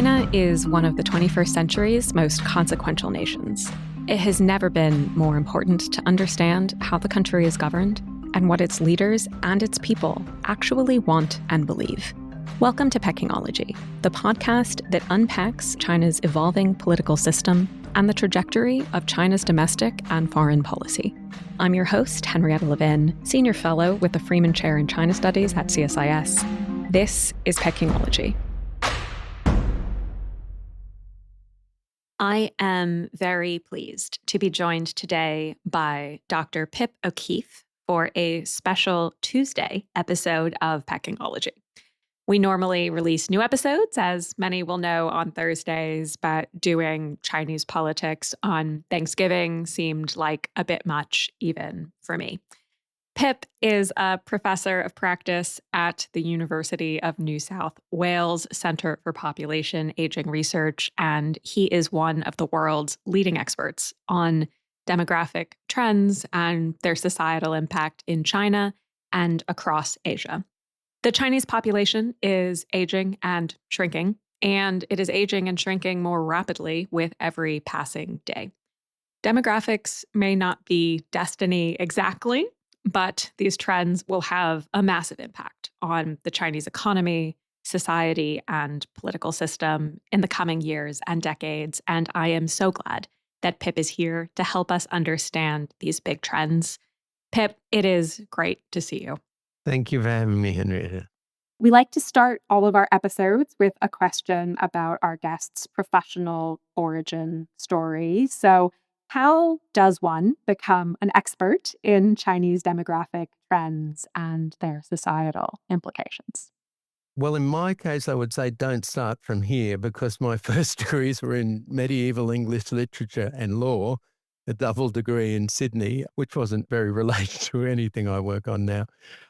China is one of the 21st century's most consequential nations. It has never been more important to understand how the country is governed and what its leaders and its people actually want and believe. Welcome to Pekingology, the podcast that unpacks China's evolving political system and the trajectory of China's domestic and foreign policy. I'm your host, Henrietta Levin, Senior Fellow with the Freeman Chair in China Studies at CSIS. This is Pekingology. I am very pleased to be joined today by Dr. Pip O'Keefe for a special Tuesday episode of Pekingology. We normally release new episodes, as many will know, on Thursdays, but doing Chinese politics on Thanksgiving seemed like a bit much even for me. Pip is a professor of practice at the University of New South Wales Centre for Population Aging Research, and he is one of the world's leading experts on demographic trends and their societal impact in China and across Asia. The Chinese population is aging and shrinking, and it is aging and shrinking more rapidly with every passing day. Demographics may not be destiny exactly, but these trends will have a massive impact on the Chinese economy, society, and political system in the coming years and decades. And I am so glad that Pip is here to help us understand these big trends. Pip, it is great to see you. Thank you for having me, Henrietta. We like to start all of our episodes with a question about our guests' professional origin story. So, how does one become an expert in Chinese demographic trends and their societal implications? Well, in my case, I would say don't start from here because my first degrees were in medieval English literature and law, a double degree in Sydney, which wasn't very related to anything I work on now.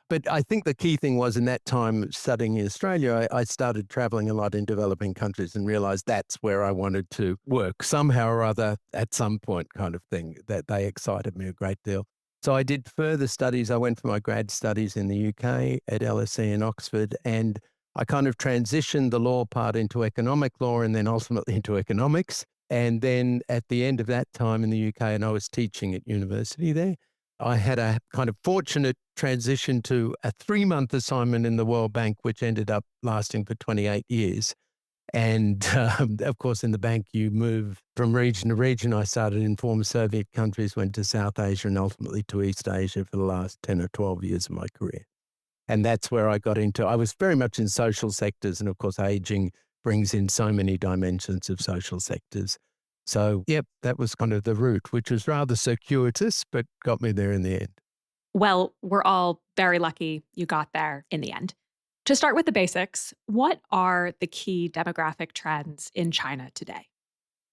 But I think the key thing was in that time studying in Australia, I started traveling a lot in developing countries and realized that's where I wanted to work somehow or other at some point kind of thing, that they excited me a great deal. So I did further studies. I went for my grad studies in the UK at LSE in Oxford, and I kind of transitioned the law part into economic law and then ultimately into economics. And then at the end of that time in the UK, and I was teaching at university there, I had a kind of fortunate transition to a 3-month assignment in the World Bank, which ended up lasting for 28 years. And of course, in the bank, you move from region to region. I started in former Soviet countries, went to South Asia and ultimately to East Asia for the last 10 or 12 years of my career. And that's where I got into, I was very much in social sectors. And of course, aging brings in so many dimensions of social sectors. So, yep, that was kind of the route, which was rather circuitous, but got me there in the end. Well, we're all very lucky you got there in the end. To start with the basics, what are the key demographic trends in China today?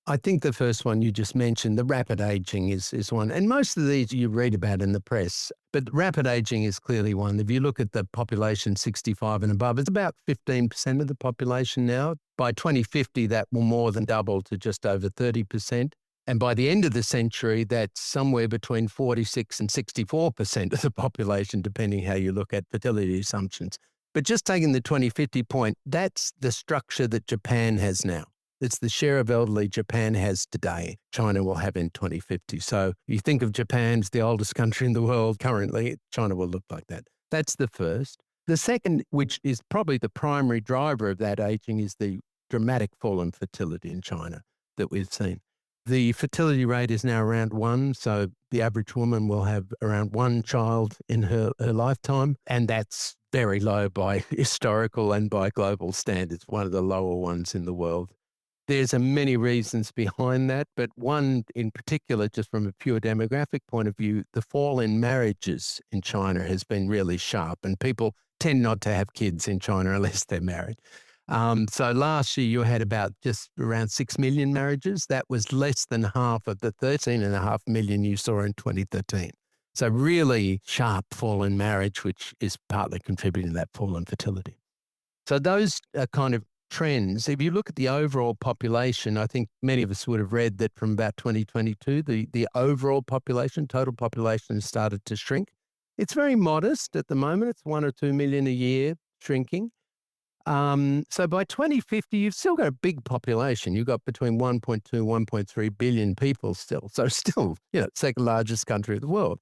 I think the first one you just mentioned, the rapid aging is one. And most of these you read about in the press, but rapid aging is clearly one. If you look at the population 65 and above, it's about 15% of the population now. By 2050, that will more than double to just over 30%. And by the end of the century, that's somewhere between 46 and 64% of the population, depending how you look at fertility assumptions. But just taking the 2050 point, that's the structure that Japan has now. It's the share of elderly Japan has today, China will have in 2050. So you think of Japan as the oldest country in the world currently, China will look like that. That's the first. The second, which is probably the primary driver of that aging, is the dramatic fall in fertility in China that we've seen. The fertility rate is now around 1, so the average woman will have around 1 child in her lifetime, and that's very low by historical and by global standards, one of the lower ones in the world. There's many reasons behind that, but one in particular, just from a pure demographic point of view, the fall in marriages in China has been really sharp, and people tend not to have kids in China unless they're married. So last year you had about just around 6 million marriages. That was less than half of the 13.5 million you saw in 2013. So really sharp fall in marriage, which is partly contributing to that fall in fertility. So those are kind of trends. If you look at the overall population, I think many of us would have read that from about 2022, the overall population, total population has started to shrink. It's very modest at the moment. It's 1 or 2 million a year shrinking. So by 2050, you've still got a big population. You've got between 1.2, 1.3 billion people still. So still, second largest country of the world.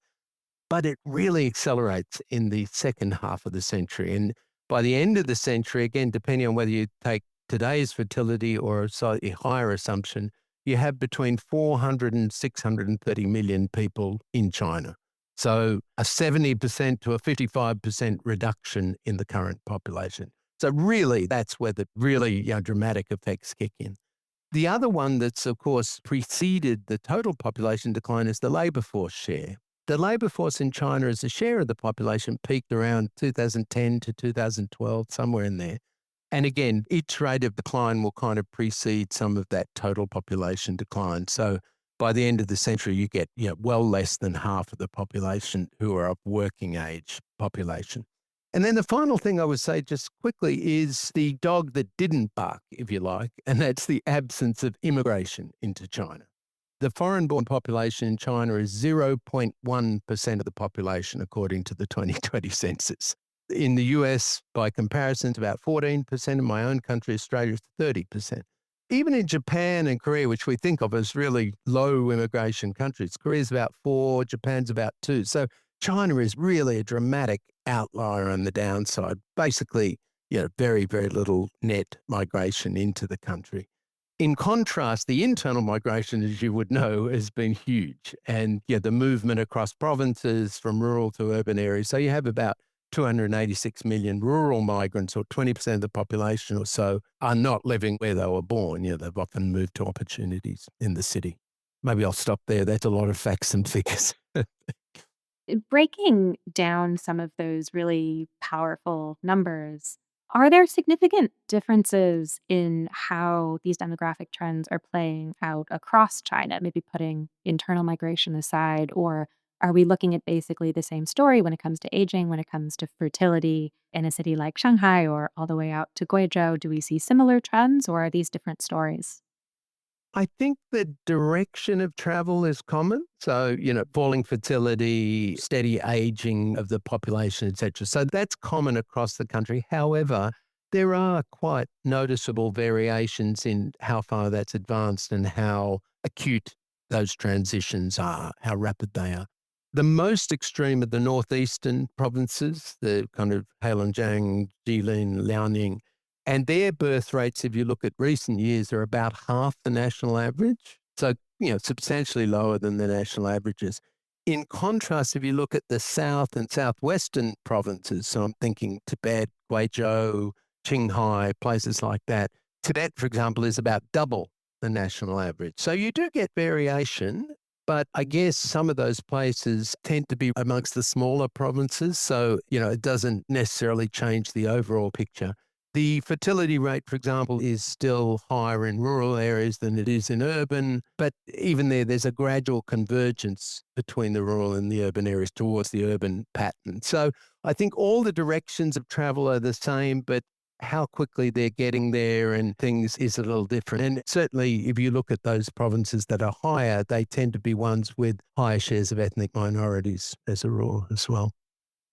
But it really accelerates in the second half of the century. And by the end of the century, again, depending on whether you take today's fertility or a slightly higher assumption, you have between 400 and 630 million people in China. So a 70% to a 55% reduction in the current population. So really, that's where the really dramatic effects kick in. The other one that's, of course, preceded the total population decline is the labour force share. The labour force in China as a share of the population peaked around 2010 to 2012, somewhere in there. And again, each rate of decline will kind of precede some of that total population decline. So by the end of the century, you get well less than half of the population who are of working age population. And then the final thing I would say just quickly is the dog that didn't bark, if you like, and that's the absence of immigration into China. The foreign-born population in China is 0.1% of the population, according to the 2020 census. In the US, by comparison, it's about 14%. In my own country, Australia, it's 30%. Even in Japan and Korea, which we think of as really low immigration countries, Korea's about 4, Japan's about 2. So China is really a dramatic outlier on the downside. Basically, very, very little net migration into the country. In contrast, the internal migration, as you would know, has been huge. And the movement across provinces from rural to urban areas. So you have about 286 million rural migrants, or 20% of the population or so, are not living where they were born. They've often moved to opportunities in the city. Maybe I'll stop there. That's a lot of facts and figures. Breaking down some of those really powerful numbers, are there significant differences in how these demographic trends are playing out across China, maybe putting internal migration aside? Or are we looking at basically the same story when it comes to aging, when it comes to fertility in a city like Shanghai or all the way out to Guizhou? Do we see similar trends, or are these different stories? I think the direction of travel is common. So, falling fertility, steady aging of the population, etc. So that's common across the country. However, there are quite noticeable variations in how far that's advanced and how acute those transitions are, how rapid they are. The most extreme are the northeastern provinces, the kind of Heilongjiang, Jilin, Liaoning, and their birth rates, if you look at recent years, are about half the national average. So, substantially lower than the national averages. In contrast, if you look at the south and southwestern provinces, so I'm thinking Tibet, Guizhou, Qinghai, places like that, Tibet, for example, is about double the national average. So you do get variation, but I guess some of those places tend to be amongst the smaller provinces. So, it doesn't necessarily change the overall picture. The fertility rate, for example, is still higher in rural areas than it is in urban, but even there's a gradual convergence between the rural and the urban areas towards the urban pattern. So I think all the directions of travel are the same, but how quickly they're getting there and things is a little different. And certainly if you look at those provinces that are higher, they tend to be ones with higher shares of ethnic minorities as a rule as well.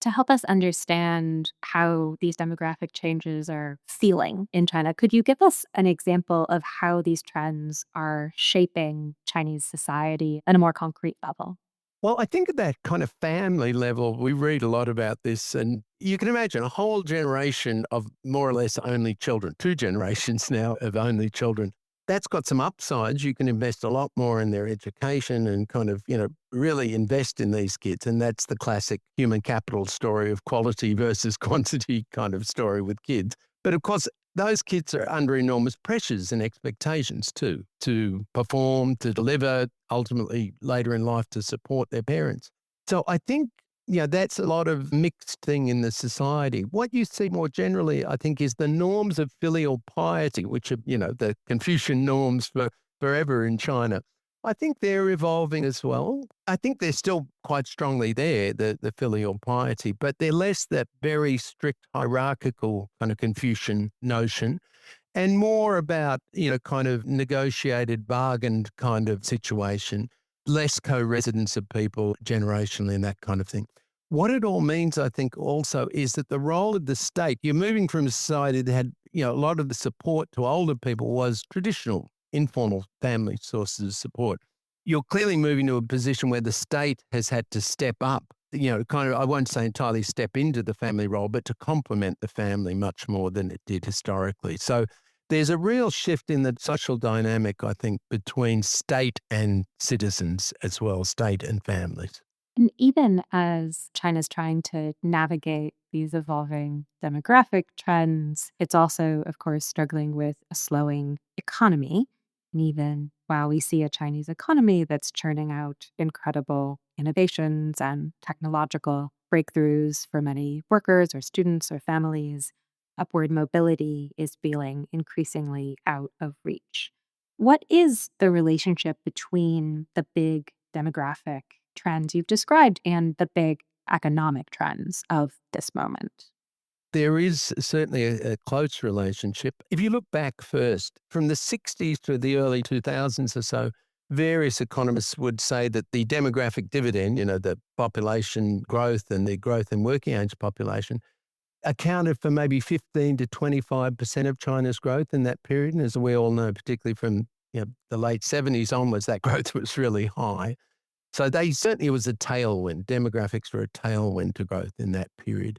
To help us understand how these demographic changes are feeling in China, could you give us an example of how these trends are shaping Chinese society at a more concrete level? Well, I think at that kind of family level, we read a lot about this, and you can imagine a whole generation of more or less only children, 2 generations now of only children. That's got some upsides. You can invest a lot more in their education and kind of, really invest in these kids. And that's the classic human capital story of quality versus quantity kind of story with kids. But of course, those kids are under enormous pressures and expectations too, to perform, to deliver, ultimately later in life to support their parents. So I think, that's a lot of mixed thing in the society. What you see more generally, I think, is the norms of filial piety, which are, the Confucian norms for forever in China. I think they're evolving as well. I think they're still quite strongly there, the filial piety, but they're less that very strict hierarchical kind of Confucian notion and more about, kind of negotiated, bargained kind of situation, less co-residence of people generationally and that kind of thing. What it all means, I think, also is that the role of the state, you're moving from a society that had a lot of the support to older people was traditional, informal family sources of support. You're clearly moving to a position where the state has had to step up, kind of, I won't say entirely step into the family role, but to complement the family much more than it did historically. So there's a real shift in the social dynamic, I think, between state and citizens as well, state and families. And even as China's trying to navigate these evolving demographic trends, it's also, of course, struggling with a slowing economy. And even while we see a Chinese economy that's churning out incredible innovations and technological breakthroughs for many workers or students or families, upward mobility is feeling increasingly out of reach. What is the relationship between the big demographic trends you've described and the big economic trends of this moment? There is certainly a close relationship. If you look back first, from the 60s to the early 2000s or so, various economists would say that the demographic dividend, the population growth and the growth in working age population, accounted for maybe 15 to 25% of China's growth in that period. And as we all know, particularly from the late 70s onwards, that growth was really high. So they certainly was a tailwind. Demographics were a tailwind to growth in that period.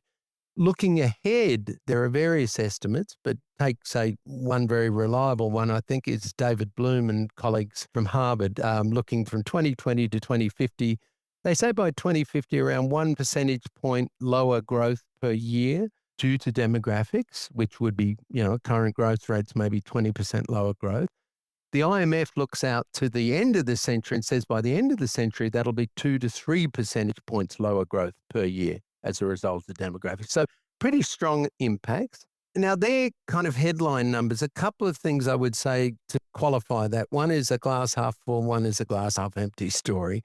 Looking ahead, there are various estimates, but take, say, one very reliable one, I think, is David Bloom and colleagues from Harvard, looking from 2020 to 2050. They say by 2050, around 1 percentage point lower growth per year due to demographics, which would be, current growth rates, maybe 20% lower growth. The IMF looks out to the end of the century and says by the end of the century, that'll be 2 to 3 percentage points lower growth per year as a result of demographics. So pretty strong impacts. Now, they're kind of headline numbers. A couple of things I would say to qualify that. One is a glass half full, one is a glass half empty story.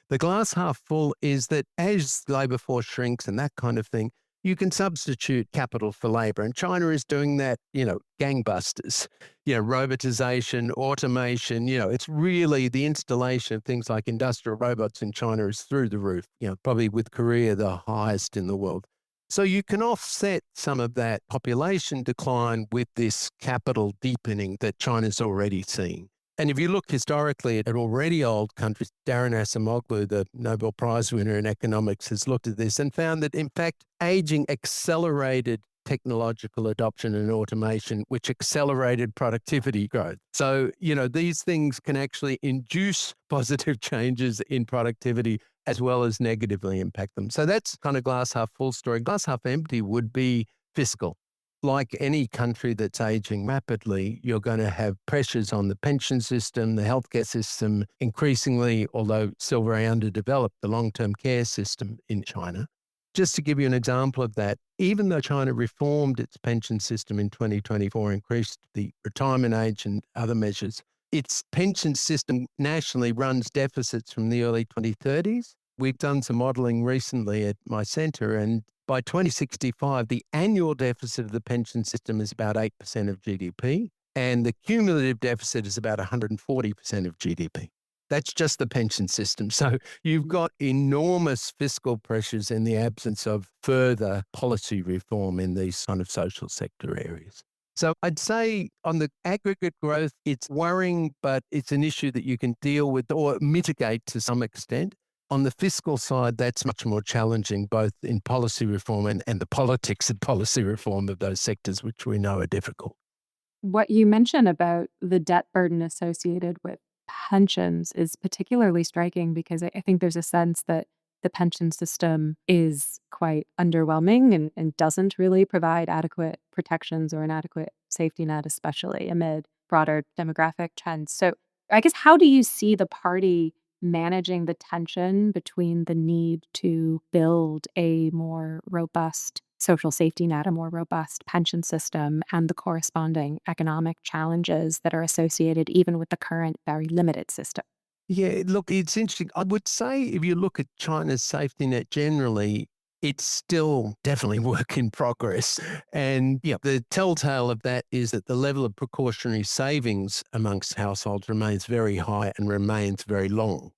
The glass half full is that as labour force shrinks and that kind of thing, you can substitute capital for labour. And China is doing that, gangbusters, robotization, automation, it's really the installation of things like industrial robots in China is through the roof, probably with Korea the highest in the world. So you can offset some of that population decline with this capital deepening that China's already seeing. And if you look historically at already old countries, Darren Acemoglu, the Nobel Prize winner in economics, has looked at this and found that, in fact, aging accelerated technological adoption and automation, which accelerated productivity growth. So, these things can actually induce positive changes in productivity as well as negatively impact them. So that's kind of glass half full story. Glass half empty would be fiscal. Like any country that's aging rapidly, you're going to have pressures on the pension system, the healthcare system, increasingly, although still very underdeveloped, the long-term care system in China. Just to give you an example of that, even though China reformed its pension system in 2024, increased the retirement age and other measures, its pension system nationally runs deficits from the early 2030s. We've done some modeling recently at my center, and by 2065, the annual deficit of the pension system is about 8% of GDP, and the cumulative deficit is about 140% of GDP. That's just the pension system. So you've got enormous fiscal pressures in the absence of further policy reform in these kind of social sector areas. So I'd say on the aggregate growth, it's worrying, but it's an issue that you can deal with or mitigate to some extent. On the fiscal side, that's much more challenging, both in policy reform and the politics and policy reform of those sectors, which we know are difficult. What you mentioned about the debt burden associated with pensions is particularly striking because I think there's a sense that the pension system is quite underwhelming and doesn't really provide adequate protections or an adequate safety net, especially amid broader demographic trends. So, I guess, how do you see the party managing the tension between the need to build a more robust social safety net, a more robust pension system, and the corresponding economic challenges that are associated even with the current very limited system? Yeah, look, it's interesting. I would say if you look at China's safety net generally, it's still definitely work in progress. And the telltale of that is that the level of precautionary savings amongst households remains very high and remains very long,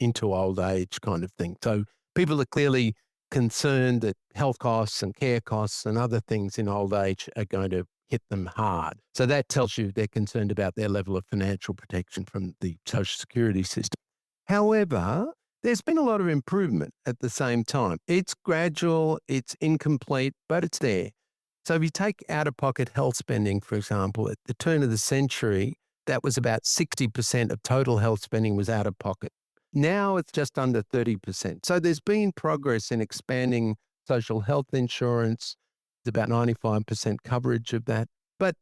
into old age kind of thing. So people are clearly concerned that health costs and care costs and other things in old age are going to hit them hard. So that tells you they're concerned about their level of financial protection from the social security system. However, there's been a lot of improvement at the same time. It's gradual, it's incomplete, but it's there. So if you take out-of-pocket health spending, for example, at the turn of the century, that was about 60% of total health spending was out of pocket. Now it's just under 30%. So there's been progress in expanding social health insurance. It's about 95% coverage of that. But,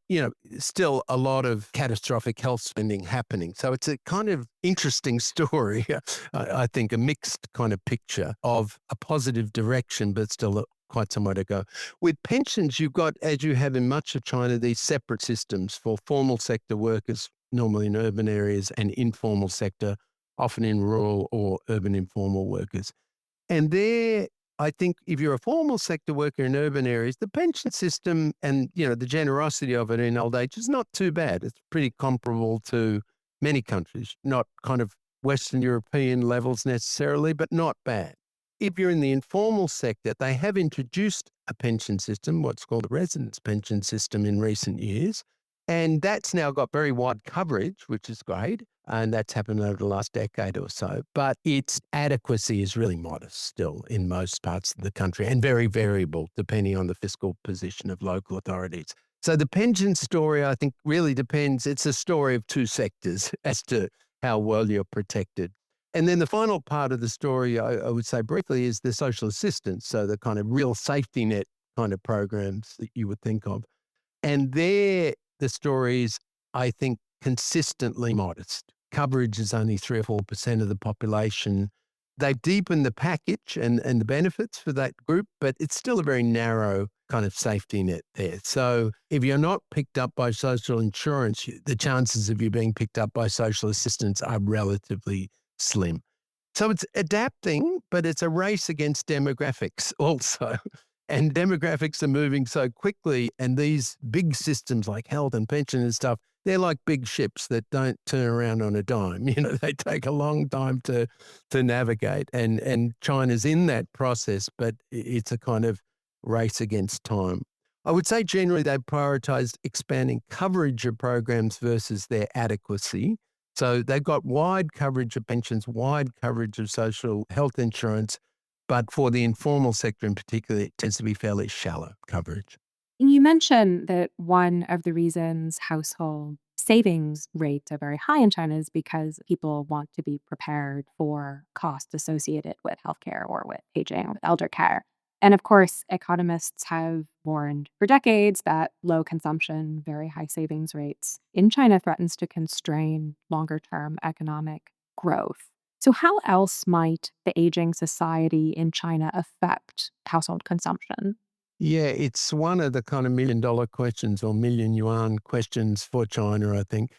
still a lot of catastrophic health spending happening. So it's a kind of interesting story. I think a mixed kind of picture of a positive direction, but still quite some way to go. With pensions, you've got, as you have in much of China, these separate systems for formal sector workers, normally in urban areas, and informal sector, often in rural or urban informal workers. And there, I think if you're a formal sector worker in urban areas, the pension system and, the generosity of it in old age is not too bad. It's pretty comparable to many countries, not kind of Western European levels necessarily, but not bad. If you're in the informal sector, they have introduced a pension system, what's called a residence pension system in recent years. And that's now got very wide coverage, which is great. And that's happened over the last decade or so. But its adequacy is really modest still in most parts of the country and very variable depending on the fiscal position of local authorities. So the pension story, I think, really depends. It's a story of two sectors as to how well you're protected. And then the final part of the story, I would say briefly, is the social assistance. So the kind of real safety net kind of programs that you would think of. And there, the story is, I think, consistently modest. Coverage is only 3 or 4% of the population. They've deepened the package and the benefits for that group, but it's still a very narrow kind of safety net there. So if you're not picked up by social insurance, the chances of you being picked up by social assistance are relatively slim. So it's adapting, but it's a race against demographics also. And demographics are moving so quickly, and these big systems like health and pension and stuff, they're like big ships that don't turn around on a dime. They take a long time to navigate, and China's in that process, but it's a kind of race against time. I would say generally they've prioritized expanding coverage of programs versus their adequacy. So they've got wide coverage of pensions, wide coverage of social health insurance, but for the informal sector in particular, it tends to be fairly shallow coverage. You mentioned that one of the reasons household savings rates are very high in China is because people want to be prepared for costs associated with healthcare or with aging, with elder care. And of course, economists have warned for decades that low consumption, very high savings rates in China threatens to constrain longer term economic growth. So, how else might the aging society in China affect household consumption? Yeah, it's one of the kind of $1 million questions or million yuan questions for China, I think.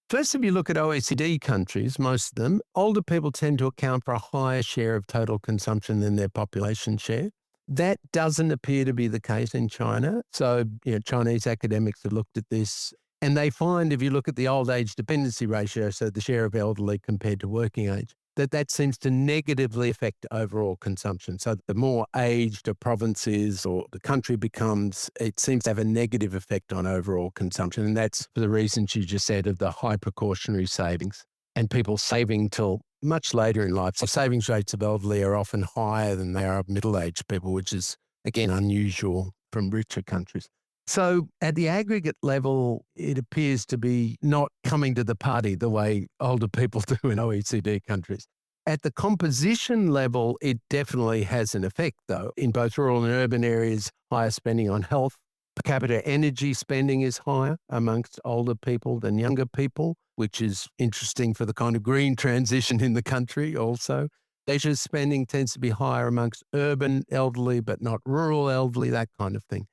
First, if you look at OECD countries, most of them, older people tend to account for a higher share of total consumption than their population share. That doesn't appear to be the case in China. So, Chinese academics have looked at this and they find if you look at the old age dependency ratio, so the share of elderly compared to working age, that seems to negatively affect overall consumption. So the more aged a province is or the country becomes, it seems to have a negative effect on overall consumption. And that's for the reasons you just said of the high precautionary savings and people saving till much later in life. So savings rates of elderly are often higher than they are of middle-aged people, which is, again, unusual from richer countries. So at the aggregate level, it appears to be not coming to the party the way older people do in OECD countries. At the composition level, it definitely has an effect, though. In both rural and urban areas, higher spending on health. Per capita energy spending is higher amongst older people than younger people, which is interesting for the kind of green transition in the country also. Leisure spending tends to be higher amongst urban elderly, but not rural elderly, that kind of thing.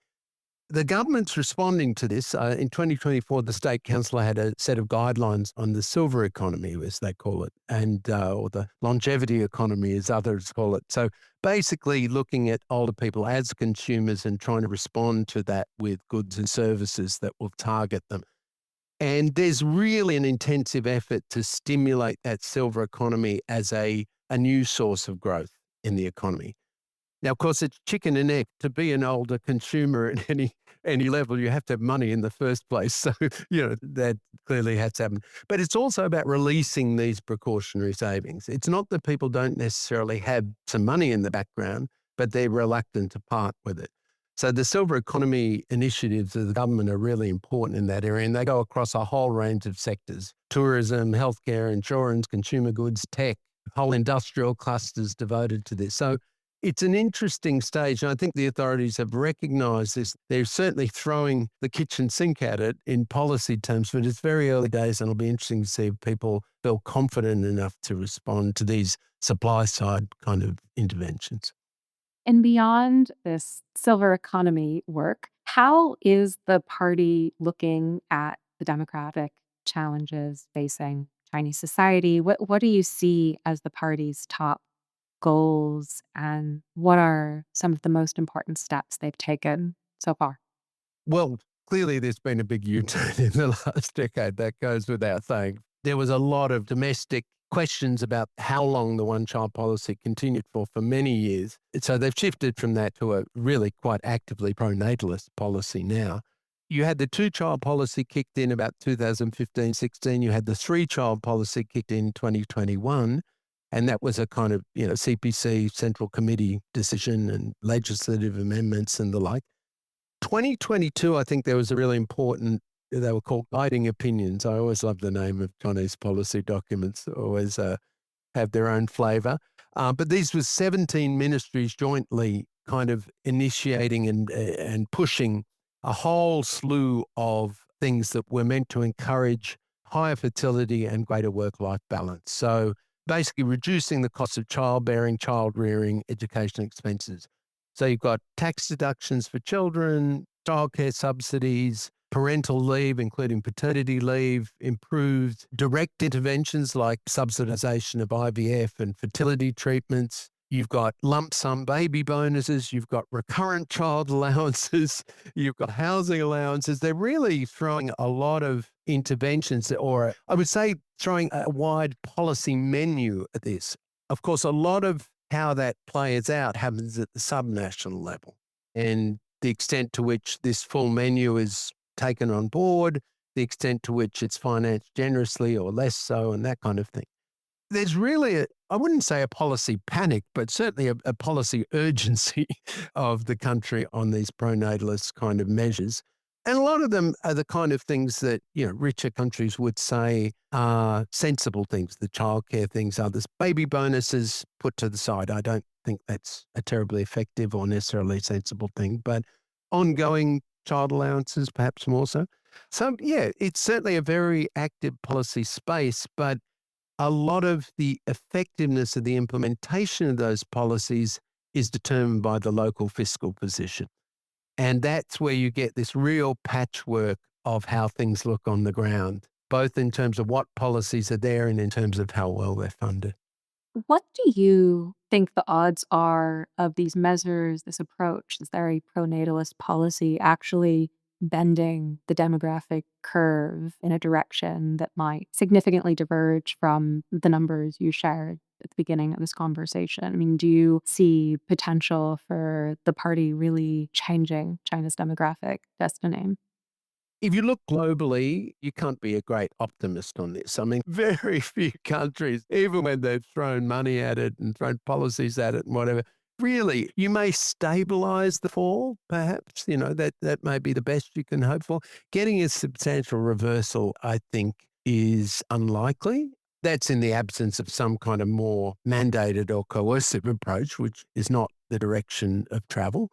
The government's responding to this. In 2024, the State Council had a set of guidelines on the silver economy, as they call it, and or the longevity economy, as others call it. So basically looking at older people as consumers and trying to respond to that with goods and services that will target them. And there's really an intensive effort to stimulate that silver economy as a new source of growth in the economy. Now, of course, it's chicken and egg. To be an older consumer at any level, you have to have money in the first place. So, that clearly has to happen. But it's also about releasing these precautionary savings. It's not that people don't necessarily have some money in the background, but they're reluctant to part with it. So the silver economy initiatives of the government are really important in that area, and they go across a whole range of sectors: tourism, healthcare, insurance, consumer goods, tech, whole industrial clusters devoted to this. So it's an interesting stage, and I think the authorities have recognised this. They're certainly throwing the kitchen sink at it in policy terms, but it's very early days, and it'll be interesting to see if people feel confident enough to respond to these supply side kind of interventions. And beyond this silver economy work, how is the party looking at the demographic challenges facing Chinese society? What do you see as the party's top goals, and what are some of the most important steps they've taken so far? Well, clearly there's been a big U-turn in the last decade. That goes without saying. There was a lot of domestic questions about how long the one-child policy continued for many years. So they've shifted from that to a really quite actively pronatalist policy now. You had the two-child policy kicked in about 2015-16. You had the three-child policy kicked in 2021. And that was a kind of, CPC, Central Committee decision and legislative amendments and the like. 2022, I think there was a really important, they were called guiding opinions. I always love the name of Chinese policy documents, they always have their own flavour. But these were 17 ministries jointly kind of initiating and pushing a whole slew of things that were meant to encourage higher fertility and greater work-life balance. So basically reducing the cost of childbearing, child rearing, education expenses. So you've got tax deductions for children, childcare subsidies, parental leave, including paternity leave, improved direct interventions like subsidization of IVF and fertility treatments. You've got lump sum baby bonuses. You've got recurrent child allowances. You've got housing allowances. They're really throwing a lot of interventions, or I would say throwing a wide policy menu at this. Of course, a lot of how that plays out happens at the subnational level, and the extent to which this full menu is taken on board, the extent to which it's financed generously or less so, and that kind of thing. There's really, I wouldn't say a policy panic, but certainly a policy urgency of the country on these pronatalist kind of measures. And a lot of them are the kind of things that, richer countries would say are sensible things, the childcare things, others. Baby bonuses put to the side. I don't think that's a terribly effective or necessarily sensible thing, but ongoing child allowances, perhaps more so. So, yeah, it's certainly a very active policy space, but a lot of the effectiveness of the implementation of those policies is determined by the local fiscal position. And that's where you get this real patchwork of how things look on the ground, both in terms of what policies are there and in terms of how well they're funded. What do you think the odds are of these measures, this approach, this very pronatalist policy actually bending the demographic curve in a direction that might significantly diverge from the numbers you shared at the beginning of this conversation? I mean, do you see potential for the party really changing China's demographic destiny? If you look globally, you can't be a great optimist on this. I mean, very few countries, even when they've thrown money at it and thrown policies at it and whatever, really, you may stabilize the fall, perhaps. That may be the best you can hope for. Getting a substantial reversal, I think, is unlikely. That's in the absence of some kind of more mandated or coercive approach, which is not the direction of travel.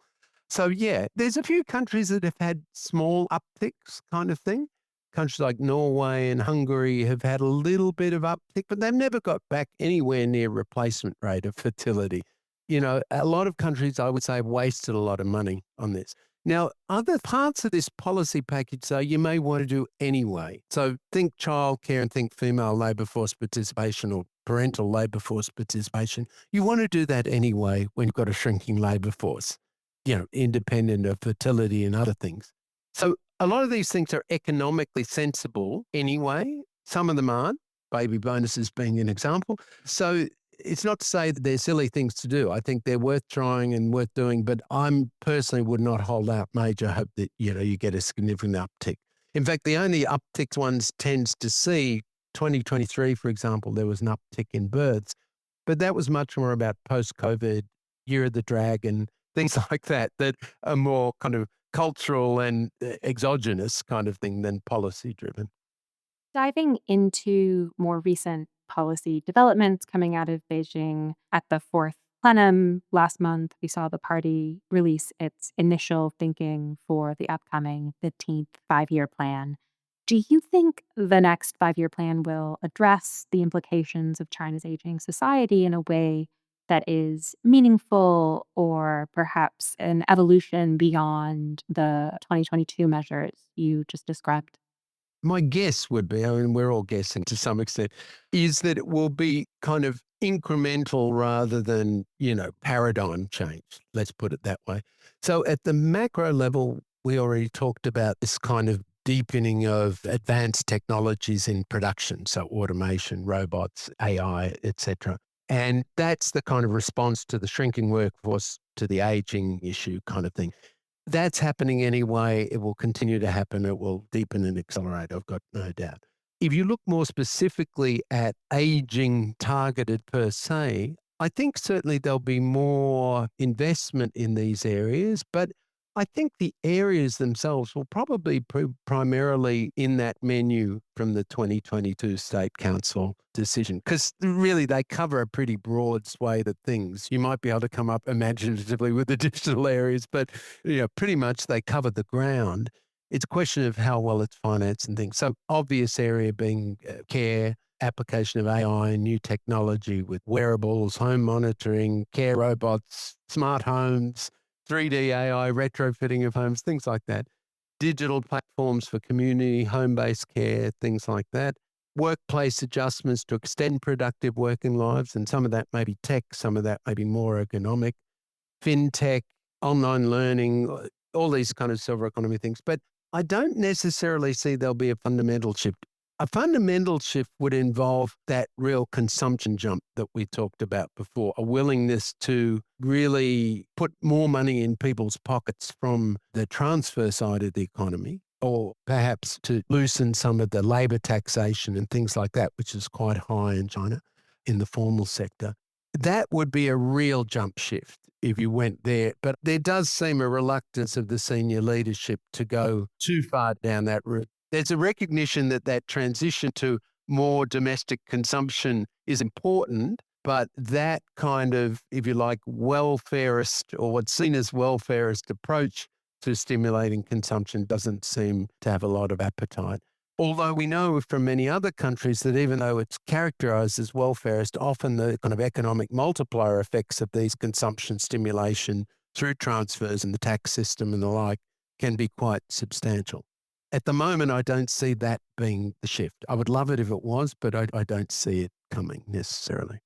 So yeah, there's a few countries that have had small upticks kind of thing. Countries like Norway and Hungary have had a little bit of uptick, but they've never got back anywhere near replacement rate of fertility. A lot of countries, I would say, have wasted a lot of money on this. Now, other parts of this policy package, though, you may want to do anyway. So think childcare and think female labour force participation or parental labour force participation. You want to do that anyway when you've got a shrinking labour force, independent of fertility and other things. So a lot of these things are economically sensible anyway. Some of them aren't, baby bonuses being an example. So it's not to say that they're silly things to do. I think they're worth trying and worth doing, but I'm personally would not hold out major hope that, you get a significant uptick. In fact, the only upticks one tends to see, 2023, for example, there was an uptick in births, but that was much more about post-COVID, year of the dragon, things like that, that are more kind of cultural and exogenous kind of thing than policy driven. Diving into more recent policy developments coming out of Beijing at the fourth plenum last month, we saw the party release its initial thinking for the upcoming 15th five-year plan. Do you think the next five-year plan will address the implications of China's aging society in a way that is meaningful or perhaps an evolution beyond the 2022 measures you just described? My guess would be, I mean, we're all guessing to some extent, is that it will be kind of incremental rather than, paradigm change. Let's put it that way. So at the macro level, we already talked about this kind of deepening of advanced technologies in production. So automation, robots, AI, etc. And that's the kind of response to the shrinking workforce, to the aging issue kind of thing. That's happening anyway. It will continue to happen. It will deepen and accelerate. I've got no doubt. If you look more specifically at aging targeted per se, I think certainly there'll be more investment in these areas, but I think the areas themselves will probably primarily in that menu from the 2022 State Council decision, because really they cover a pretty broad swathe of things. You might be able to come up imaginatively with the digital areas, but pretty much they cover the ground. It's a question of how well it's financed and things. So obvious area being care, application of AI and new technology with wearables, home monitoring, care robots, smart homes, 3D AI, retrofitting of homes, things like that. Digital platforms for community, home-based care, things like that. Workplace adjustments to extend productive working lives, and some of that may be tech, some of that may be more ergonomic. Fintech, online learning, all these kind of silver economy things. But I don't necessarily see there'll be a fundamental shift. A fundamental shift would involve that real consumption jump that we talked about before, a willingness to really put more money in people's pockets from the transfer side of the economy, or perhaps to loosen some of the labor taxation and things like that, which is quite high in China in the formal sector. That would be a real jump shift if you went there. But there does seem a reluctance of the senior leadership to go too far down that route. There's a recognition that that transition to more domestic consumption is important, but that kind of, if you like, welfarist or what's seen as welfarist approach to stimulating consumption doesn't seem to have a lot of appetite. Although we know from many other countries that even though it's characterized as welfarist, often the kind of economic multiplier effects of these consumption stimulation through transfers and the tax system and the like can be quite substantial. At the moment, I don't see that being the shift. I would love it if it was, but I don't see it coming necessarily.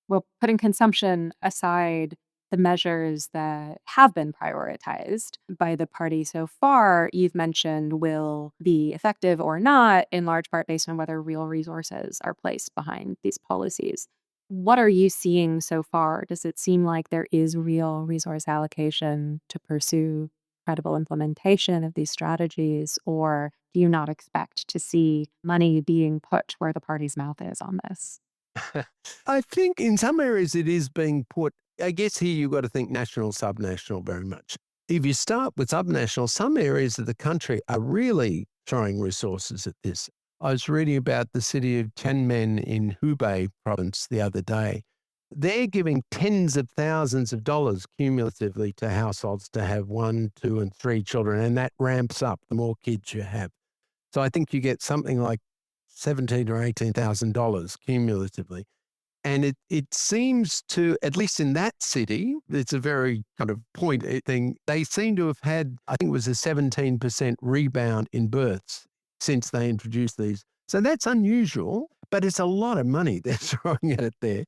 Well, putting consumption aside, the measures that have been prioritized by the party so far, you've mentioned will be effective or not, in large part based on whether real resources are placed behind these policies. What are you seeing so far? Does it seem like there is real resource allocation to pursue credible implementation of these strategies, or do you not expect to see money being put where the party's mouth is on this? I think in some areas it is being put, I guess here you've got to think national, subnational very much. If you start with subnational, some areas of the country are really throwing resources at this. I was reading about the city of Tianmen in Hubei province the other day. They're giving tens of thousands of dollars cumulatively to households to have one, two, and three children, and that ramps up the more kids you have. So I think you get something like 17 or $18,000 cumulatively. And it seems to, at least in that city, it's a very kind of point thing. They seem to have had, I think it was a 17% rebound in births since they introduced these. So that's unusual, but it's a lot of money they're throwing at it there.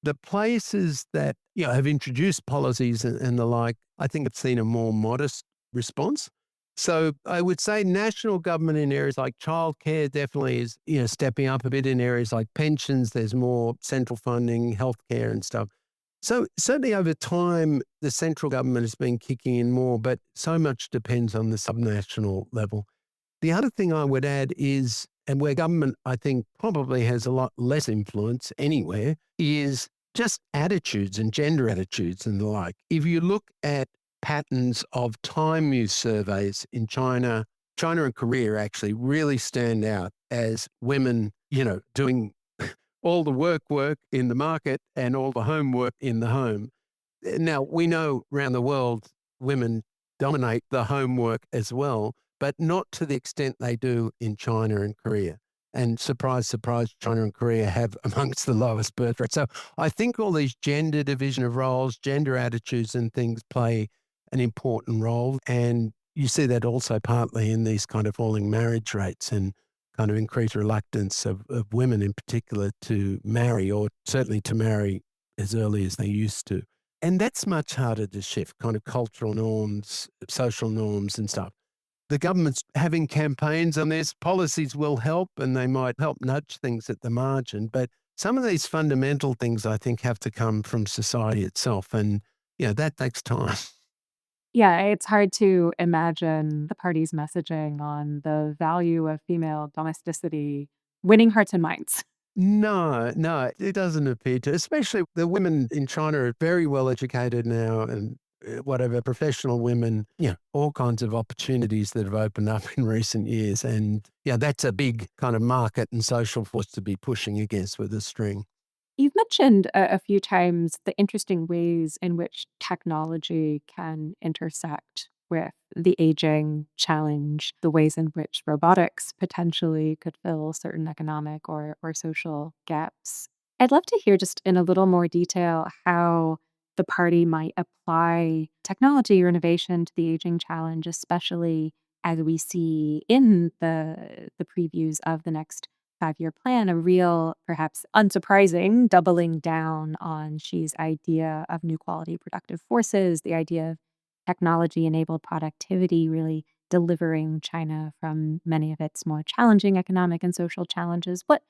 The places that have introduced policies and the like, I think have seen a more modest response. So I would say national government in areas like childcare definitely is, stepping up a bit. In areas like pensions, there's more central funding, healthcare and stuff. So certainly over time, the central government has been kicking in more, but so much depends on the subnational level. The other thing I would add is, and where government, I think, probably has a lot less influence anywhere, is just attitudes and gender attitudes and the like. If you look at patterns of time use surveys in China, China and Korea actually really stand out as women, doing all the work in the market and all the homework in the home. Now, we know around the world, women dominate the homework as well, but not to the extent they do in China and Korea. And surprise, surprise, China and Korea have amongst the lowest birth rates. So I think all these gender division of roles, gender attitudes and things play an important role. And you see that also partly in these kind of falling marriage rates and kind of increased reluctance of women in particular to marry, or certainly to marry as early as they used to. And that's much harder to shift, kind of cultural norms, social norms and stuff. The government's having campaigns on this. Policies will help and they might help nudge things at the margin. But some of these fundamental things, I think, have to come from society itself. And, that takes time. Yeah, it's hard to imagine the party's messaging on the value of female domesticity winning hearts and minds. No, no, it doesn't appear to. Especially the women in China are very well educated now and whatever, professional women, all kinds of opportunities that have opened up in recent years. And yeah, that's a big kind of market and social force to be pushing against with a string. You've mentioned a few times the interesting ways in which technology can intersect with the aging challenge, the ways in which robotics potentially could fill certain economic or social gaps. I'd love to hear just in a little more detail how the party might apply technology or innovation to the aging challenge, especially as we see in the previews of the next 5-year plan, a real, perhaps unsurprising, doubling down on Xi's idea of new quality productive forces, the idea of technology enabled productivity really delivering China from many of its more challenging economic and social challenges. What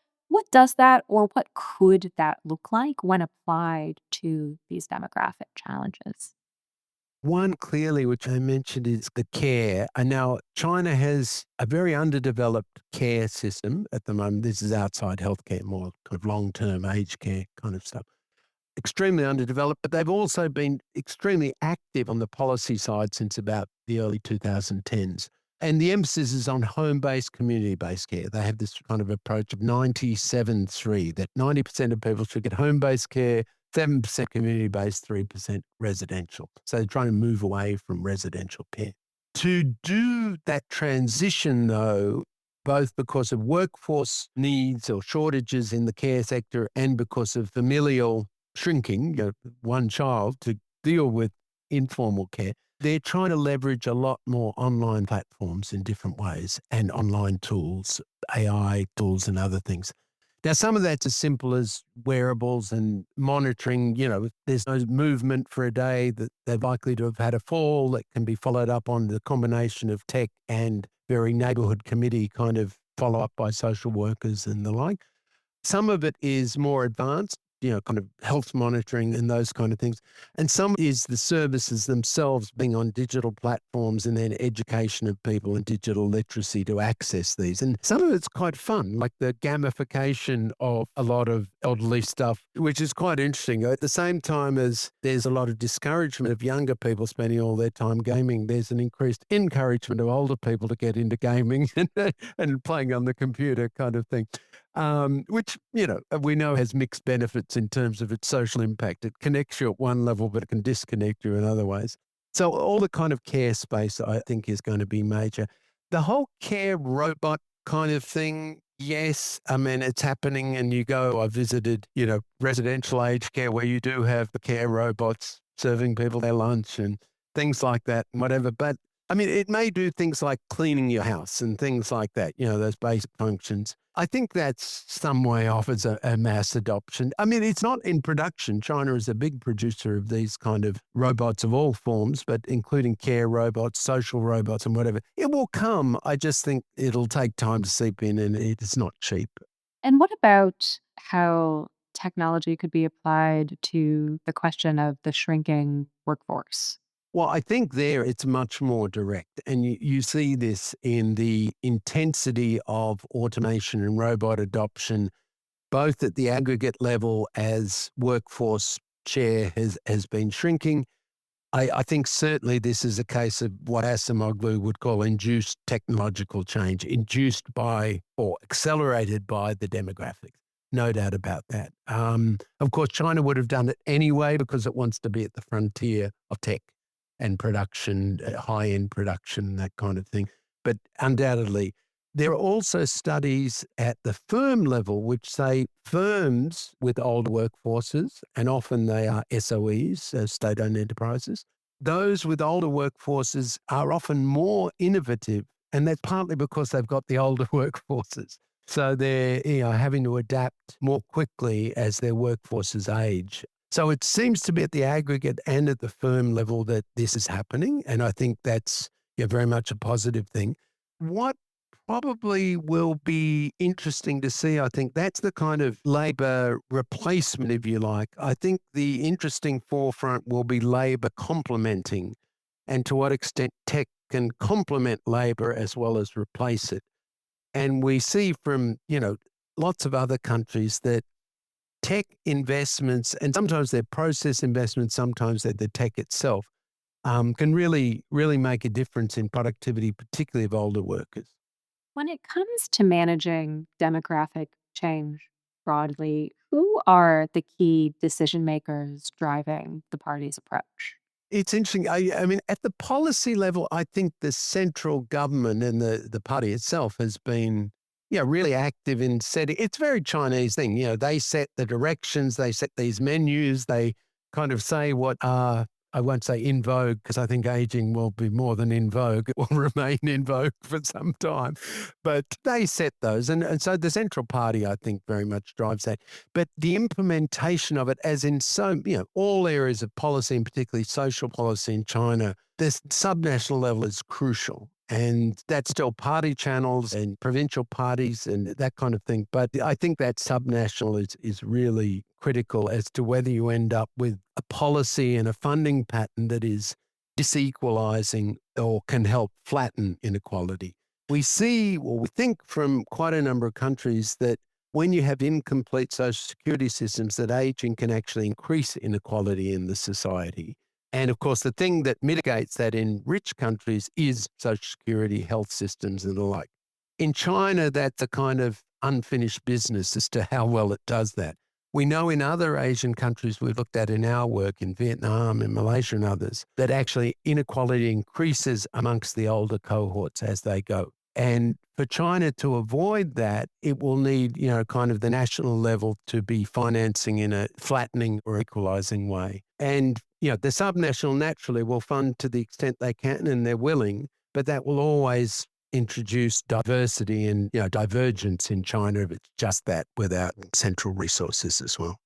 does that, or what could that look like when applied to these demographic challenges? One clearly, which I mentioned, is the care. And now China has a very underdeveloped care system at the moment. This is outside healthcare, more kind of long-term aged care kind of stuff. Extremely underdeveloped, but they've also been extremely active on the policy side since about the early 2010s. And the emphasis is on home-based, community-based care. They have this kind of approach of 97-3, that 90% of people should get home-based care, 7% community-based, 3% residential. So they're trying to move away from residential care. To do that transition, though, both because of workforce needs or shortages in the care sector and because of familial shrinking, one child to deal with informal care, they're trying to leverage a lot more online platforms in different ways and online tools, AI tools and other things. Now, some of that's as simple as wearables and monitoring, if there's no movement for a day, that they're likely to have had a fall that can be followed up on the combination of tech and very neighborhood committee kind of follow up by social workers and the like. Some of it is more advanced, kind of health monitoring and those kind of things. And some is the services themselves being on digital platforms and then education of people in digital literacy to access these. And some of it's quite fun, like the gamification of a lot of elderly stuff, which is quite interesting. At the same time as there's a lot of discouragement of younger people spending all their time gaming, there's an increased encouragement of older people to get into gaming and playing on the computer kind of thing. Which, we know has mixed benefits in terms of its social impact. It connects you at one level, but it can disconnect you in other ways. So all the kind of care space, I think, is going to be major. The whole care robot kind of thing, yes, I mean, it's happening and I visited, residential aged care where you do have the care robots serving people their lunch and things like that and whatever. But I mean, it may do things like cleaning your house and things like that, those basic functions. I think that's some way off as a mass adoption. I mean, it's not in production. China is a big producer of these kind of robots of all forms, but including care robots, social robots, and whatever. It will come. I just think it'll take time to seep in, and it's not cheap. And what about how technology could be applied to the question of the shrinking workforce? Well, I think there it's much more direct. And you see this in the intensity of automation and robot adoption, both at the aggregate level as workforce share has been shrinking. I think certainly this is a case of what Asimoglu would call induced technological change, induced by or accelerated by the demographics. No doubt about that. Of course, China would have done it anyway because it wants to be at the frontier of tech and production, high-end production, that kind of thing. But undoubtedly, there are also studies at the firm level which say firms with older workforces, and often they are SOEs, state-owned enterprises, those with older workforces are often more innovative, and that's partly because they've got the older workforces. So they're having to adapt more quickly as their workforces age. So it seems to be at the aggregate and at the firm level that this is happening, and I think that's very much a positive thing. What probably will be interesting to see, I think that's the kind of labor replacement, if you like. I think the interesting forefront will be labor complementing and to what extent tech can complement labor as well as replace it. And we see from, lots of other countries that tech investments, and sometimes they're process investments, sometimes they're the tech itself, can really, really make a difference in productivity, particularly of older workers. When it comes to managing demographic change broadly, who are the key decision makers driving the party's approach? It's interesting. I mean, at the policy level, I think the central government and the party itself has been, really active in setting. It's a very Chinese thing. They set the directions, they set these menus, they kind of say what are, I won't say in vogue because I think aging will be more than in vogue. It will remain in vogue for some time. But they set those. And so the central party, I think, very much drives that. But the implementation of it, as in all areas of policy, and particularly social policy in China, this subnational level is crucial. And that's still party channels and provincial parties and that kind of thing. But I think that subnational is really critical as to whether you end up with a policy and a funding pattern that is disequalizing or can help flatten inequality. We see, or we think from quite a number of countries that when you have incomplete social security systems, that aging can actually increase inequality in the society. And of course, the thing that mitigates that in rich countries is social security, health systems, and the like. In China, that's a kind of unfinished business as to how well it does that. We know in other Asian countries we've looked at in our work in Vietnam and Malaysia and others, that actually inequality increases amongst the older cohorts as they go. And for China to avoid that, it will need, kind of the national level to be financing in a flattening or equalizing way. And, the subnational naturally will fund to the extent they can and they're willing, but that will always introduce diversity and, divergence in China if it's just that without central resources as well.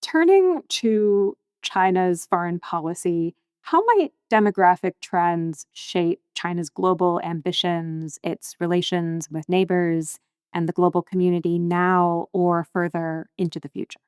Turning to China's foreign policy, how might demographic trends shape China's global ambitions, its relations with neighbors, and the global community now or further into the future?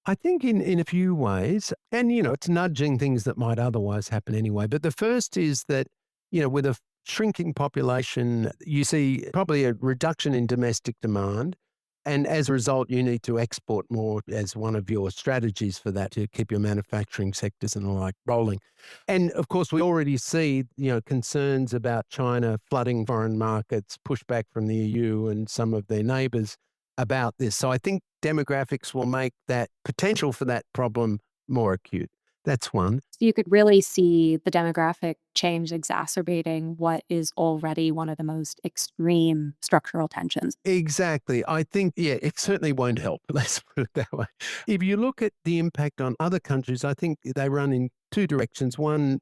I think in a few ways, and it's nudging things that might otherwise happen anyway. But the first is that, with a shrinking population, you see probably a reduction in domestic demand. And as a result, you need to export more as one of your strategies for that to keep your manufacturing sectors and the like rolling. And of course, we already see, concerns about China flooding foreign markets, pushback from the EU and some of their neighbors about this. So I think demographics will make that potential for that problem more acute. That's one. So you could really see the demographic change exacerbating what is already one of the most extreme structural tensions. Exactly. I think, it certainly won't help. Let's put it that way. If you look at the impact on other countries, I think they run in two directions. One,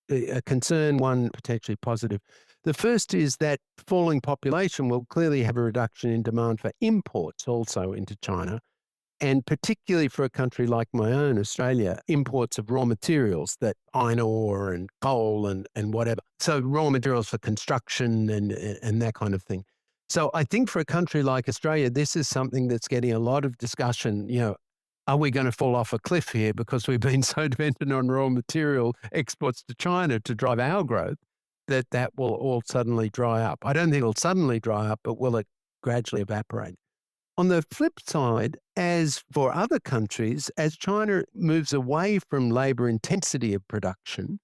a concern, one potentially positive. The first is that falling population will clearly have a reduction in demand for imports also into China. And particularly for a country like my own, Australia, imports of raw materials, that iron ore and coal and whatever. So raw materials for construction and that kind of thing. So I think for a country like Australia, this is something that's getting a lot of discussion. Are we going to fall off a cliff here because we've been so dependent on raw material exports to China to drive our growth that will all suddenly dry up? I don't think it'll suddenly dry up, but will it gradually evaporate? On the flip side, as for other countries, as China moves away from labor intensity of production,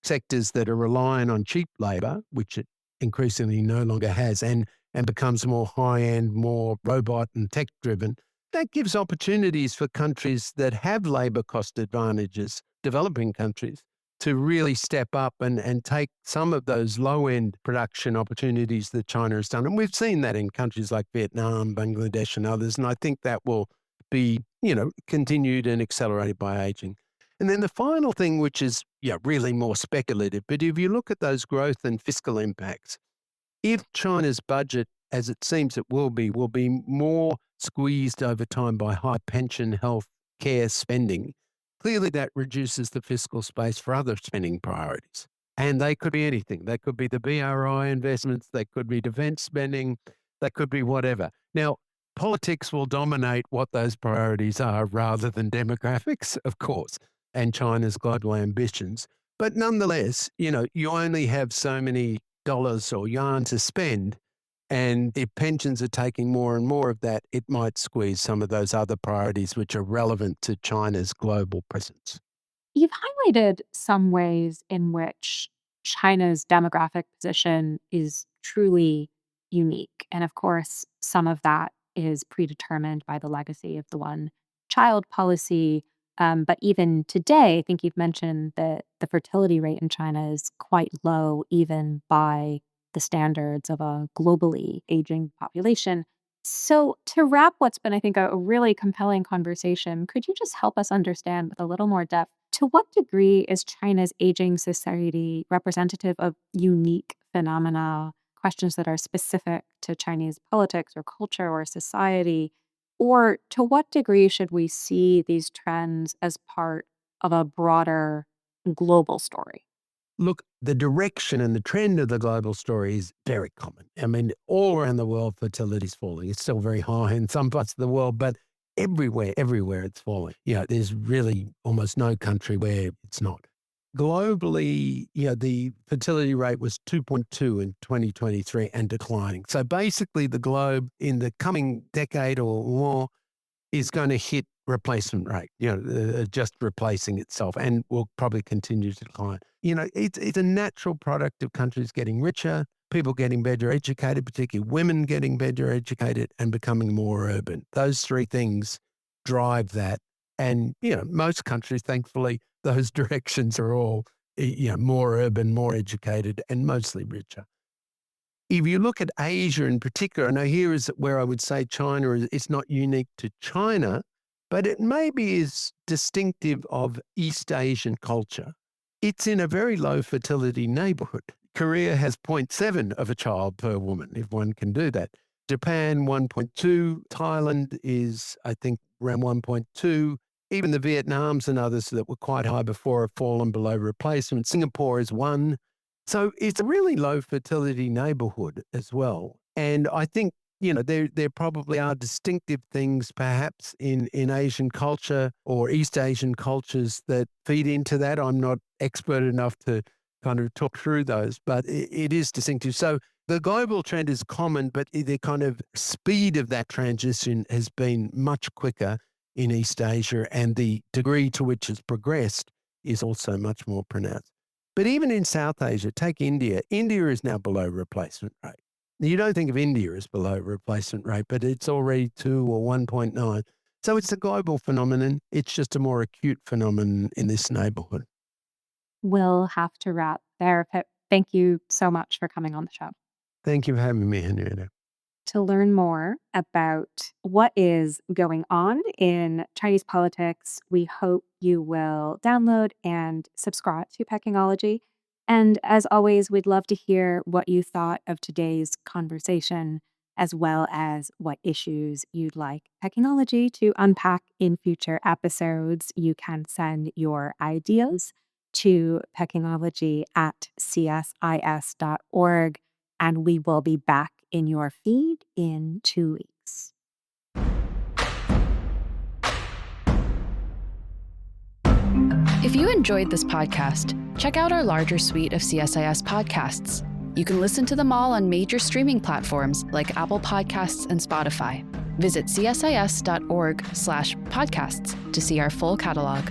sectors that are reliant on cheap labor, which it increasingly no longer has, and becomes more high-end, more robot and tech-driven, that gives opportunities for countries that have labor cost advantages, developing countries, to really step up and take some of those low-end production opportunities that China has done. And we've seen that in countries like Vietnam, Bangladesh, and others. And I think that will be, continued and accelerated by aging. And then the final thing, which is really more speculative, but if you look at those growth and fiscal impacts, if China's budget, as it seems it will be more squeezed over time by high pension, health care spending, clearly that reduces the fiscal space for other spending priorities. And they could be anything. They could be the BRI investments, they could be defense spending, they could be whatever. Now, politics will dominate what those priorities are rather than demographics, of course, and China's global ambitions. But nonetheless, you only have so many dollars or yuan to spend. And if pensions are taking more and more of that, it might squeeze some of those other priorities which are relevant to China's global presence. You've highlighted some ways in which China's demographic position is truly unique. And of course, some of that is predetermined by the legacy of the one child policy. But even today, I think you've mentioned that the fertility rate in China is quite low, even by the standards of a globally aging population. So, to wrap what's been, I think, a really compelling conversation, could you just help us understand with a little more depth? To what degree is China's aging society representative of unique phenomena, questions that are specific to Chinese politics or culture or society? Or to what degree should we see these trends as part of a broader global story? Look, the direction and the trend of the global story is very common. I mean, all around the world, fertility is falling. It's still very high in some parts of the world, but everywhere it's falling. There's really almost no country where it's not. Globally, the fertility rate was 2.2 in 2023 and declining. So basically, the globe in the coming decade or more is going to hit replacement rate, just replacing itself, and will probably continue to decline. It's a natural product of countries getting richer, people getting better educated, particularly women getting better educated and becoming more urban. Those three things drive that. And, most countries, thankfully, those directions are all, more urban, more educated, and mostly richer. If you look at Asia in particular, now here is where I would say China is not unique to China, but it maybe is distinctive of East Asian culture. It's in a very low fertility neighborhood. Korea has zero point 0.7 of a child per woman, if one can do that. Japan, 1.2. Thailand is, I think, around 1.2. Even the Vietnams and others that were quite high before have fallen below replacement. Singapore is 1. So it's a really low fertility neighborhood as well. And I think, there probably are distinctive things perhaps in Asian culture or East Asian cultures that feed into that. I'm not expert enough to kind of talk through those, but it is distinctive. So the global trend is common, but the kind of speed of that transition has been much quicker in East Asia, and the degree to which it's progressed is also much more pronounced. But even in South Asia, take India. India is now below replacement rate. You don't think of India as below replacement rate, but it's already 2 or 1.9. So it's a global phenomenon. It's just a more acute phenomenon in this neighborhood. We'll have to wrap there. Pip, thank you so much for coming on the show. Thank you for having me, Henrietta. To learn more about what is going on in Chinese politics, we hope you will download and subscribe to Pekingology. And as always, we'd love to hear what you thought of today's conversation, as well as what issues you'd like Pekingology to unpack in future episodes. You can send your ideas to pekingology@csis.org, and we will be back in your feed in 2 weeks. If you enjoyed this podcast, check out our larger suite of CSIS podcasts. You can listen to them all on major streaming platforms like Apple Podcasts and Spotify. Visit csis.org/podcasts to see our full catalog.